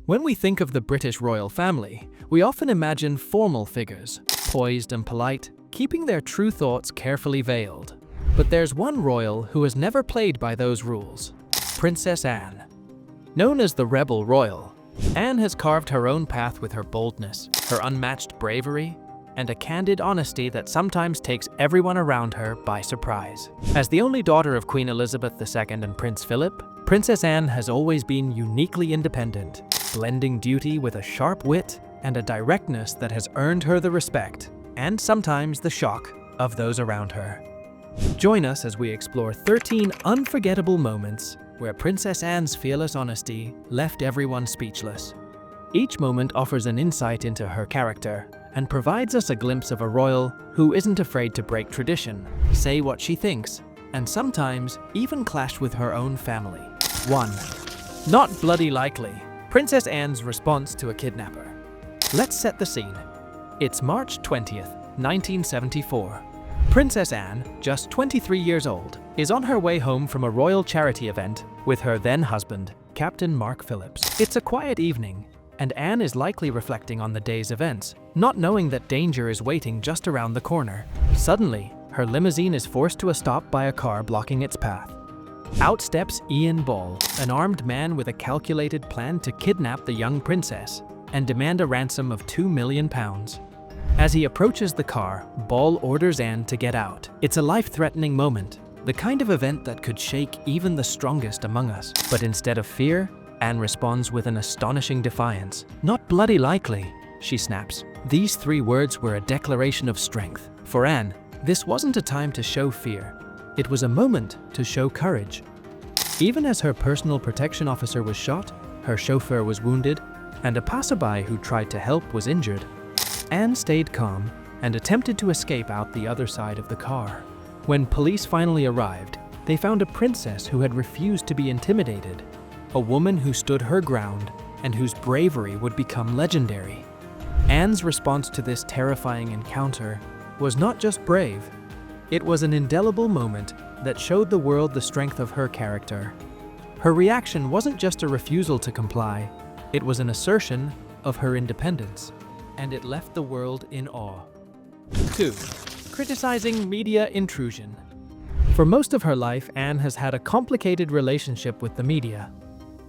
When we think of the British royal family, we often imagine formal figures, poised and polite, keeping their true thoughts carefully veiled. But there's one royal who has never played by those rules: Princess Anne. Known as the Rebel Royal, Anne has carved her own path with her boldness, her unmatched bravery, and a candid honesty that sometimes takes everyone around her by surprise. As the only daughter of Queen Elizabeth II and Prince Philip, Princess Anne has always been uniquely independent, blending duty with a sharp wit and a directness that has earned her the respect, and sometimes the shock, of those around her. Join us as we explore 13 unforgettable moments where Princess Anne's fearless honesty left everyone speechless. Each moment offers an insight into her character and provides us a glimpse of a royal who isn't afraid to break tradition, say what she thinks, and sometimes even clash with her own family. 1. Not bloody likely. Princess Anne's response to a kidnapper. Let's set the scene. It's March 20th, 1974. Princess Anne, just 23 years old, is on her way home from a royal charity event with her then-husband, Captain Mark Phillips. It's a quiet evening, and Anne is likely reflecting on the day's events, not knowing that danger is waiting just around the corner. Suddenly, her limousine is forced to a stop by a car blocking its path. Out steps Ian Ball, an armed man with a calculated plan to kidnap the young princess and demand a ransom of £2 million. As he approaches the car, Ball orders Anne to get out. It's a life-threatening moment, the kind of event that could shake even the strongest among us. But instead of fear, Anne responds with an astonishing defiance. Not bloody likely, she snaps. These 3 words were a declaration of strength. For Anne, this wasn't a time to show fear. It was a moment to show courage. Even as her personal protection officer was shot, her chauffeur was wounded, and a passerby who tried to help was injured, Anne stayed calm and attempted to escape out the other side of the car. When police finally arrived, they found a princess who had refused to be intimidated, a woman who stood her ground and whose bravery would become legendary. Anne's response to this terrifying encounter was not just brave, it was an indelible moment that showed the world the strength of her character. Her reaction wasn't just a refusal to comply, it was an assertion of her independence, and it left the world in awe. 2. Criticizing media intrusion. For most of her life, Anne has had a complicated relationship with the media.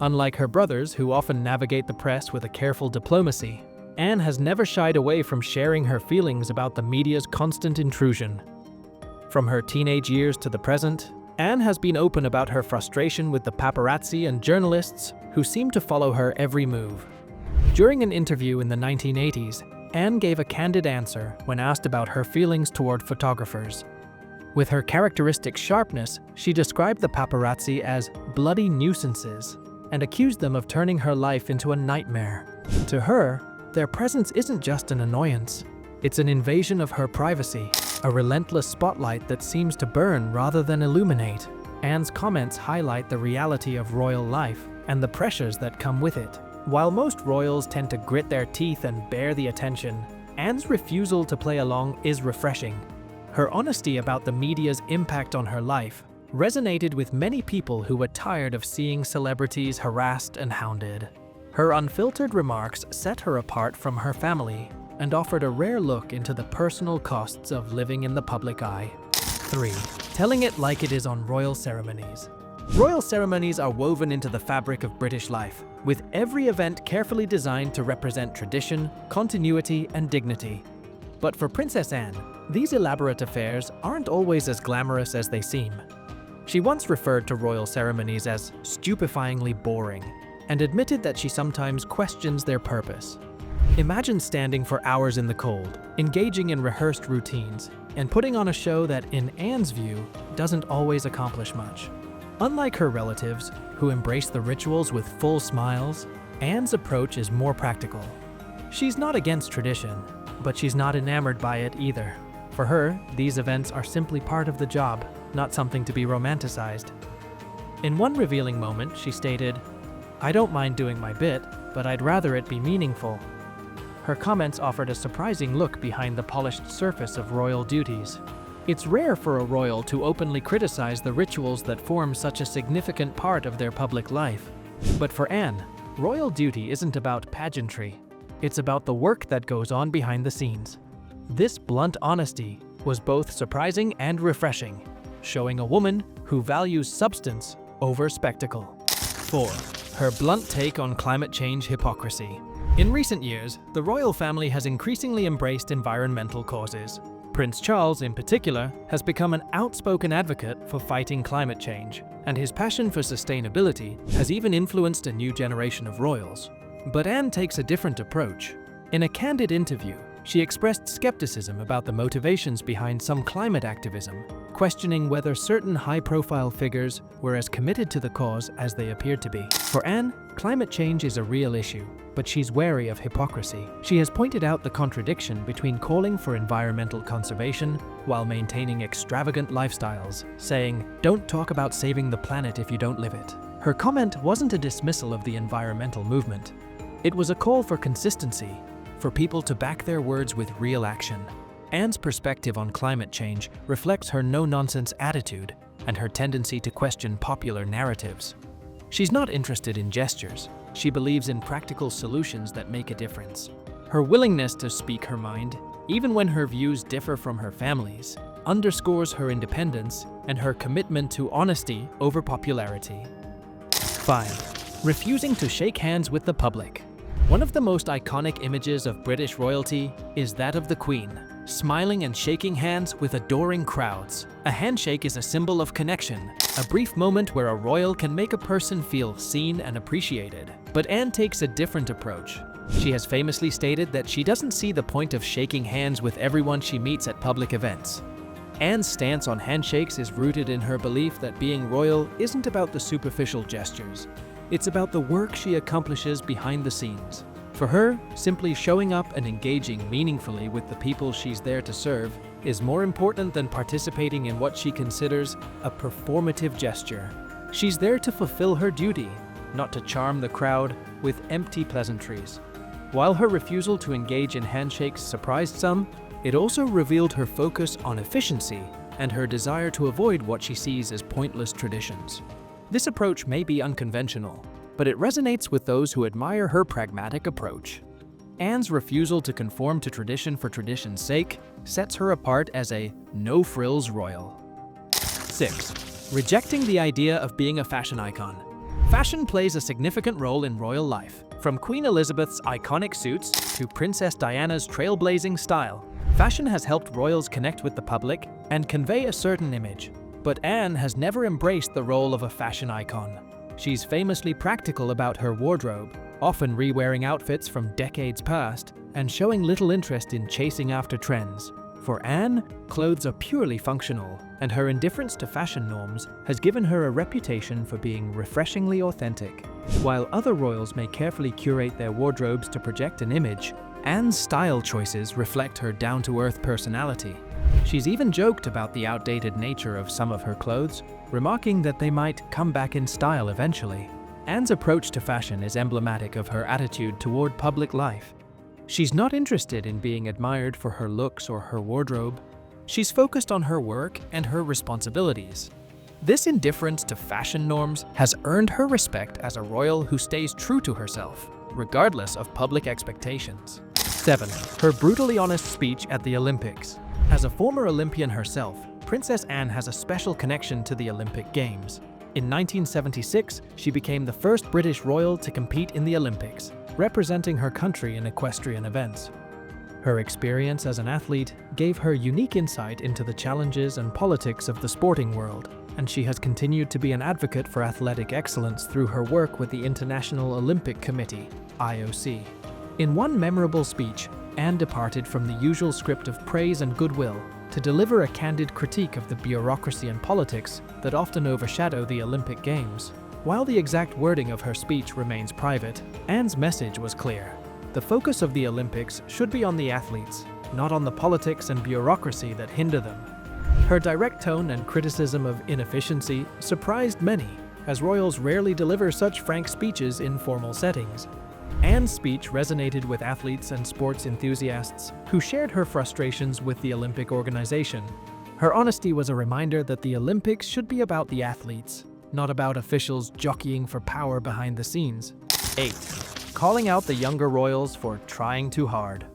Unlike her brothers, who often navigate the press with a careful diplomacy, Anne has never shied away from sharing her feelings about the media's constant intrusion. From her teenage years to the present, Anne has been open about her frustration with the paparazzi and journalists who seem to follow her every move. During an interview in the 1980s, Anne gave a candid answer when asked about her feelings toward photographers. With her characteristic sharpness, she described the paparazzi as bloody nuisances and accused them of turning her life into a nightmare. To her, their presence isn't just an annoyance, it's an invasion of her privacy, a relentless spotlight that seems to burn rather than illuminate. Anne's comments highlight the reality of royal life and the pressures that come with it. While most royals tend to grit their teeth and bear the attention, Anne's refusal to play along is refreshing. Her honesty about the media's impact on her life resonated with many people who were tired of seeing celebrities harassed and hounded. Her unfiltered remarks set her apart from her family and offered a rare look into the personal costs of living in the public eye. 3. Telling it like it is on royal ceremonies. Royal ceremonies are woven into the fabric of British life, with every event carefully designed to represent tradition, continuity, and dignity. But for Princess Anne, these elaborate affairs aren't always as glamorous as they seem. She once referred to royal ceremonies as stupefyingly boring, and admitted that she sometimes questions their purpose. Imagine standing for hours in the cold, engaging in rehearsed routines, and putting on a show that, in Anne's view, doesn't always accomplish much. Unlike her relatives, who embrace the rituals with full smiles, Anne's approach is more practical. She's not against tradition, but she's not enamored by it either. For her, these events are simply part of the job, not something to be romanticized. In one revealing moment, she stated, "I don't mind doing my bit, but I'd rather it be meaningful." Her comments offered a surprising look behind the polished surface of royal duties. It's rare for a royal to openly criticize the rituals that form such a significant part of their public life. But for Anne, royal duty isn't about pageantry. It's about the work that goes on behind the scenes. This blunt honesty was both surprising and refreshing, showing a woman who values substance over spectacle. 4. Her blunt take on climate change hypocrisy. In recent years, the royal family has increasingly embraced environmental causes. Prince Charles, in particular, has become an outspoken advocate for fighting climate change, and his passion for sustainability has even influenced a new generation of royals. But Anne takes a different approach. In a Candid interview, she expressed skepticism about the motivations behind some climate activism, questioning whether certain high-profile figures were as committed to the cause as they appeared to be. For Anne, climate change is a real issue, but she's wary of hypocrisy. She has pointed out the contradiction between calling for environmental conservation while maintaining extravagant lifestyles, saying, "Don't talk about saving the planet if you don't live it." Her comment wasn't a dismissal of the environmental movement. It was a call for consistency, for people to back their words with real action. Anne's perspective on climate change reflects her no-nonsense attitude and her tendency to question popular narratives. She's not interested in gestures. She believes in practical solutions that make a difference. Her willingness to speak her mind, even when her views differ from her family's, underscores her independence and her commitment to honesty over popularity. 5. Refusing to shake hands with the public. One of the most iconic images of British royalty is that of the Queen, smiling and shaking hands with adoring crowds. A handshake is a symbol of connection, a brief moment where a royal can make a person feel seen and appreciated. But Anne takes a different approach. She has famously stated that she doesn't see the point of shaking hands with everyone she meets at public events. Anne's stance on handshakes is rooted in her belief that being royal isn't about the superficial gestures. It's about the work she accomplishes behind the scenes. For her, simply showing up and engaging meaningfully with the people she's there to serve is more important than participating in what she considers a performative gesture. She's there to fulfill her duty, not to charm the crowd with empty pleasantries. While her refusal to engage in handshakes surprised some, it also revealed her focus on efficiency and her desire to avoid what she sees as pointless traditions. This approach may be unconventional, but it resonates with those who admire her pragmatic approach. Anne's refusal to conform to tradition for tradition's sake sets her apart as a no-frills royal. 6. Rejecting the idea of being a fashion icon. Fashion plays a significant role in royal life. From Queen Elizabeth's iconic suits to Princess Diana's trailblazing style, fashion has helped royals connect with the public and convey a certain image. But Anne has never embraced the role of a fashion icon. She's famously practical about her wardrobe, often re-wearing outfits from decades past and showing little interest in chasing after trends. For Anne, clothes are purely functional, and her indifference to fashion norms has given her a reputation for being refreshingly authentic. While other royals may carefully curate their wardrobes to project an image, Anne's style choices reflect her down-to-earth personality. She's even joked about the outdated nature of some of her clothes, remarking that they might come back in style eventually. Anne's approach to fashion is emblematic of her attitude toward public life. She's not interested in being admired for her looks or her wardrobe. She's focused on her work and her responsibilities. This indifference to fashion norms has earned her respect as a royal who stays true to herself, regardless of public expectations. 7. Her brutally honest speech at the Olympics. As a former Olympian herself, Princess Anne has a special connection to the Olympic Games. In 1976, she became the first British royal to compete in the Olympics, representing her country in equestrian events. Her experience as an athlete gave her unique insight into the challenges and politics of the sporting world, and she has continued to be an advocate for athletic excellence through her work with the International Olympic Committee, IOC. In one memorable speech, Anne departed from the usual script of praise and goodwill to deliver a candid critique of the bureaucracy and politics that often overshadow the Olympic Games. While the exact wording of her speech remains private, Anne's message was clear. The focus of the Olympics should be on the athletes, not on the politics and bureaucracy that hinder them. Her direct tone and criticism of inefficiency surprised many, as royals rarely deliver such frank speeches in formal settings. Anne's speech resonated with athletes and sports enthusiasts who shared her frustrations with the Olympic organization. Her honesty was a reminder that the Olympics should be about the athletes, not about officials jockeying for power behind the scenes. 8. Calling out the younger royals for trying too hard.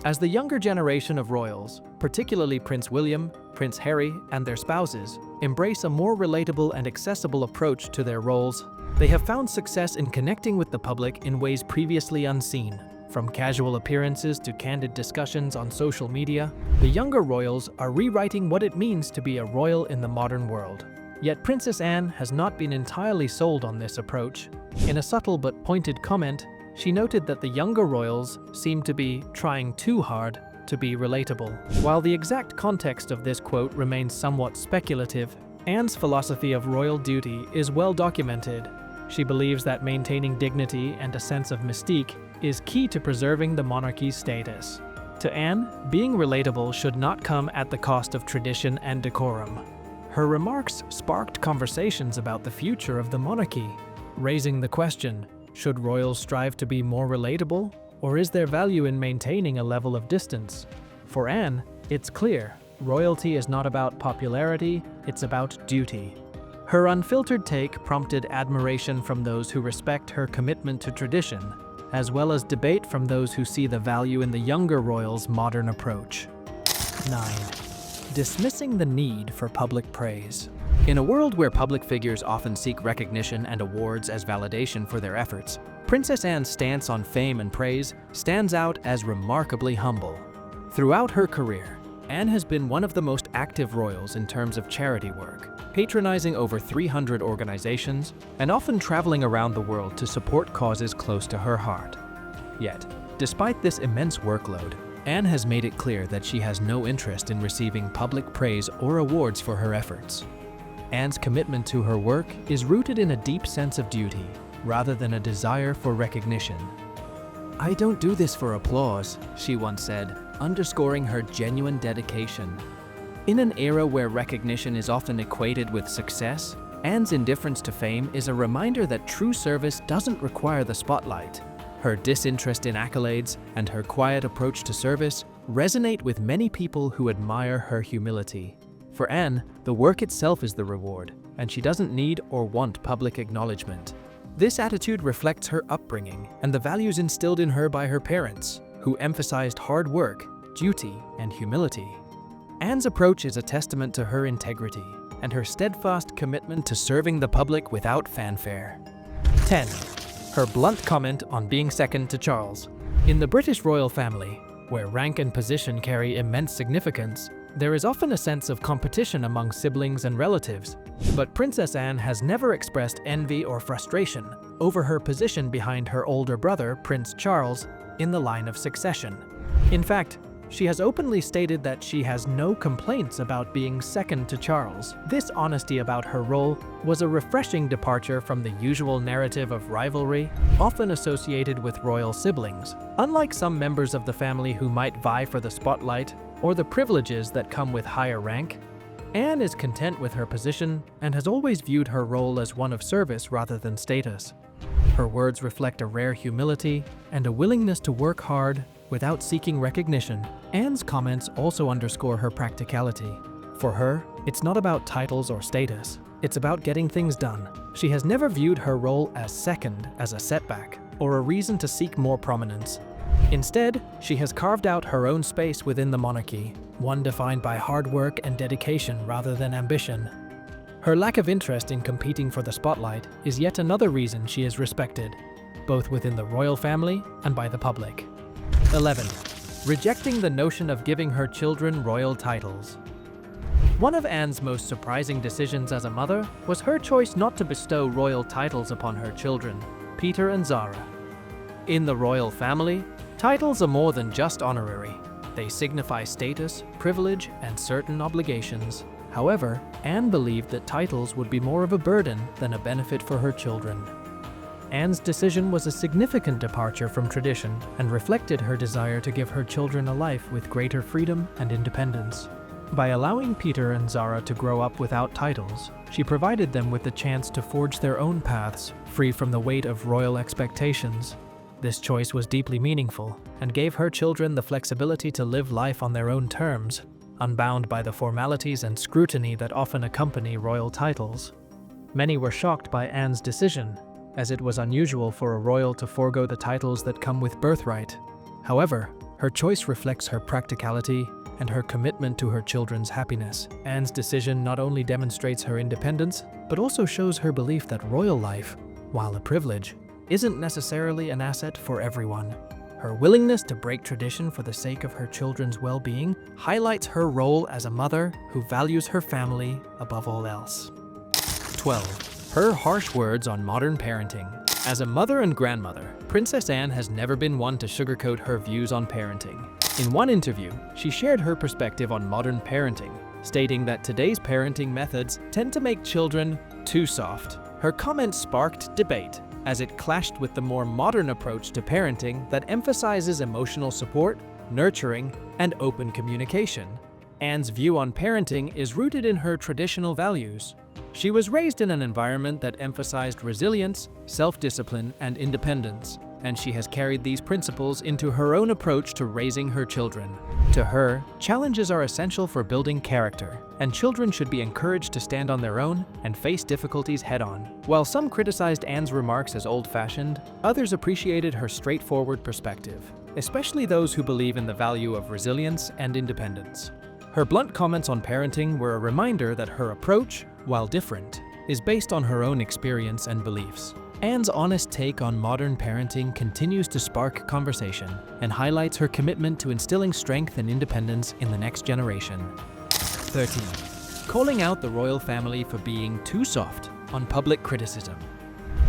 As the younger generation of royals, particularly Prince William, Prince Harry, and their spouses, embrace a more relatable and accessible approach to their roles, they have found success in connecting with the public in ways previously unseen. From casual appearances to candid discussions on social media, the younger royals are rewriting what it means to be a royal in the modern world. Yet Princess Anne has not been entirely sold on this approach. In a subtle but pointed comment, she noted that the younger royals seem to be trying too hard to be relatable. While the exact context of this quote remains somewhat speculative, Anne's philosophy of royal duty is well documented. She believes that maintaining dignity and a sense of mystique is key to preserving the monarchy's status. To Anne, being relatable should not come at the cost of tradition and decorum. Her remarks sparked conversations about the future of the monarchy, raising the question, should royals strive to be more relatable, or is there value in maintaining a level of distance? For Anne, it's clear, royalty is not about popularity, it's about duty. Her unfiltered take prompted admiration from those who respect her commitment to tradition, as well as debate from those who see the value in the younger royals' modern approach. 9. Dismissing the need for public praise. In a world where public figures often seek recognition and awards as validation for their efforts, Princess Anne's stance on fame and praise stands out as remarkably humble. Throughout her career, Anne has been one of the most active royals in terms of charity work, patronizing over 300 organizations and often traveling around the world to support causes close to her heart. Yet, despite this immense workload, Anne has made it clear that she has no interest in receiving public praise or awards for her efforts. Anne's commitment to her work is rooted in a deep sense of duty, rather than a desire for recognition. "I don't do this for applause," she once said, underscoring her genuine dedication. In an era where recognition is often equated with success, Anne's indifference to fame is a reminder that true service doesn't require the spotlight. Her disinterest in accolades and her quiet approach to service resonate with many people who admire her humility. For Anne, the work itself is the reward, and she doesn't need or want public acknowledgement. This attitude reflects her upbringing and the values instilled in her by her parents, who emphasized hard work, duty, and humility. Anne's approach is a testament to her integrity and her steadfast commitment to serving the public without fanfare. 10. Her blunt comment on being second to Charles. In the British royal family, where rank and position carry immense significance, there is often a sense of competition among siblings and relatives. But Princess Anne has never expressed envy or frustration over her position behind her older brother, Prince Charles, in the line of succession. In fact, she has openly stated that she has no complaints about being second to Charles. This honesty about her role was a refreshing departure from the usual narrative of rivalry, often associated with royal siblings. Unlike some members of the family who might vie for the spotlight or the privileges that come with higher rank, Anne is content with her position and has always viewed her role as one of service rather than status. Her words reflect a rare humility and a willingness to work hard without seeking recognition. Anne's comments also underscore her practicality. For her, it's not about titles or status. It's about getting things done. She has never viewed her role as second as a setback or a reason to seek more prominence. Instead, she has carved out her own space within the monarchy, one defined by hard work and dedication rather than ambition. Her lack of interest in competing for the spotlight is yet another reason she is respected, both within the royal family and by the public. 11. Rejecting the notion of giving her children royal titles. One of Anne's most surprising decisions as a mother was her choice not to bestow royal titles upon her children, Peter and Zara. In the royal family, titles are more than just honorary. They signify status, privilege, and certain obligations. However, Anne believed that titles would be more of a burden than a benefit for her children. Anne's decision was a significant departure from tradition and reflected her desire to give her children a life with greater freedom and independence. By allowing Peter and Zara to grow up without titles, she provided them with the chance to forge their own paths, free from the weight of royal expectations. This choice was deeply meaningful and gave her children the flexibility to live life on their own terms, unbound by the formalities and scrutiny that often accompany royal titles. Many were shocked by Anne's decision, as it was unusual for a royal to forego the titles that come with birthright. However, her choice reflects her practicality and her commitment to her children's happiness. Anne's decision not only demonstrates her independence, but also shows her belief that royal life, while a privilege, isn't necessarily an asset for everyone. Her willingness to break tradition for the sake of her children's well-being highlights her role as a mother who values her family above all else. 12. Her harsh words on modern parenting. As a mother and grandmother, Princess Anne has never been one to sugarcoat her views on parenting. In one interview, she shared her perspective on modern parenting, stating that today's parenting methods tend to make children too soft. Her comments sparked debate, as it clashed with the more modern approach to parenting that emphasizes emotional support, nurturing, and open communication. Anne's view on parenting is rooted in her traditional values. She was raised in an environment that emphasized resilience, self-discipline, and independence, and she has carried these principles into her own approach to raising her children. To her, challenges are essential for building character, and children should be encouraged to stand on their own and face difficulties head-on. While some criticized Anne's remarks as old-fashioned, others appreciated her straightforward perspective, especially those who believe in the value of resilience and independence. Her blunt comments on parenting were a reminder that her approach, while different, is based on her own experience and beliefs. Anne's honest take on modern parenting continues to spark conversation and highlights her commitment to instilling strength and independence in the next generation. 13. Calling out the royal family for being too soft on public criticism.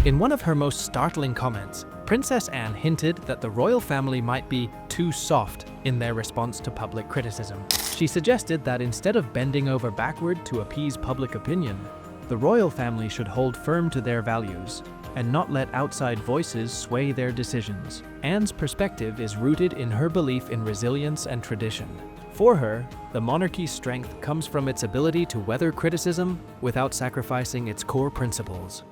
In one of her most startling comments, Princess Anne hinted that the royal family might be too soft in their response to public criticism. She suggested that instead of bending over backward to appease public opinion, the royal family should hold firm to their values and not let outside voices sway their decisions. Anne's perspective is rooted in her belief in resilience and tradition. For her, the monarchy's strength comes from its ability to weather criticism without sacrificing its core principles.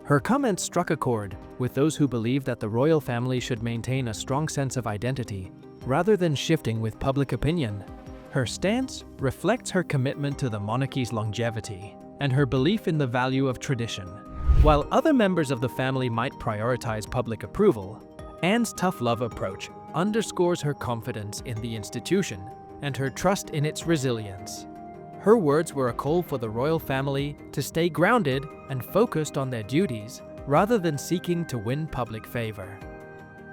Her comments struck a chord with those who believe that the royal family should maintain a strong sense of identity rather than shifting with public opinion. Her stance reflects her commitment to the monarchy's longevity and her belief in the value of tradition. While other members of the family might prioritize public approval, Anne's tough love approach underscores her confidence in the institution and her trust in its resilience. Her words were a call for the royal family to stay grounded and focused on their duties rather than seeking to win public favor.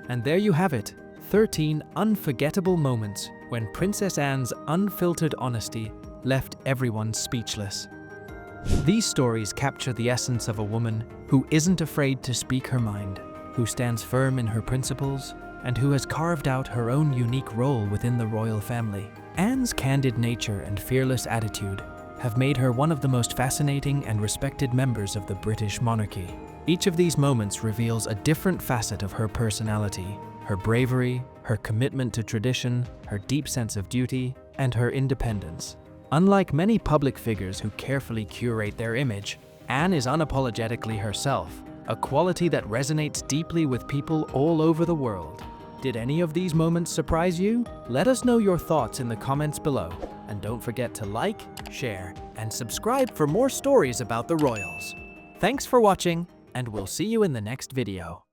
And there you have it, 13 unforgettable moments when Princess Anne's unfiltered honesty left everyone speechless. These stories capture the essence of a woman who isn't afraid to speak her mind, who stands firm in her principles, and who has carved out her own unique role within the royal family. Anne's candid nature and fearless attitude have made her one of the most fascinating and respected members of the British monarchy. Each of these moments reveals a different facet of her personality, her bravery, her commitment to tradition, her deep sense of duty, and her independence. Unlike many public figures who carefully curate their image, Anne is unapologetically herself, a quality that resonates deeply with people all over the world. Did any of these moments surprise you? Let us know your thoughts in the comments below. And don't forget to like, share, and subscribe for more stories about the royals. Thanks for watching, and we'll see you in the next video.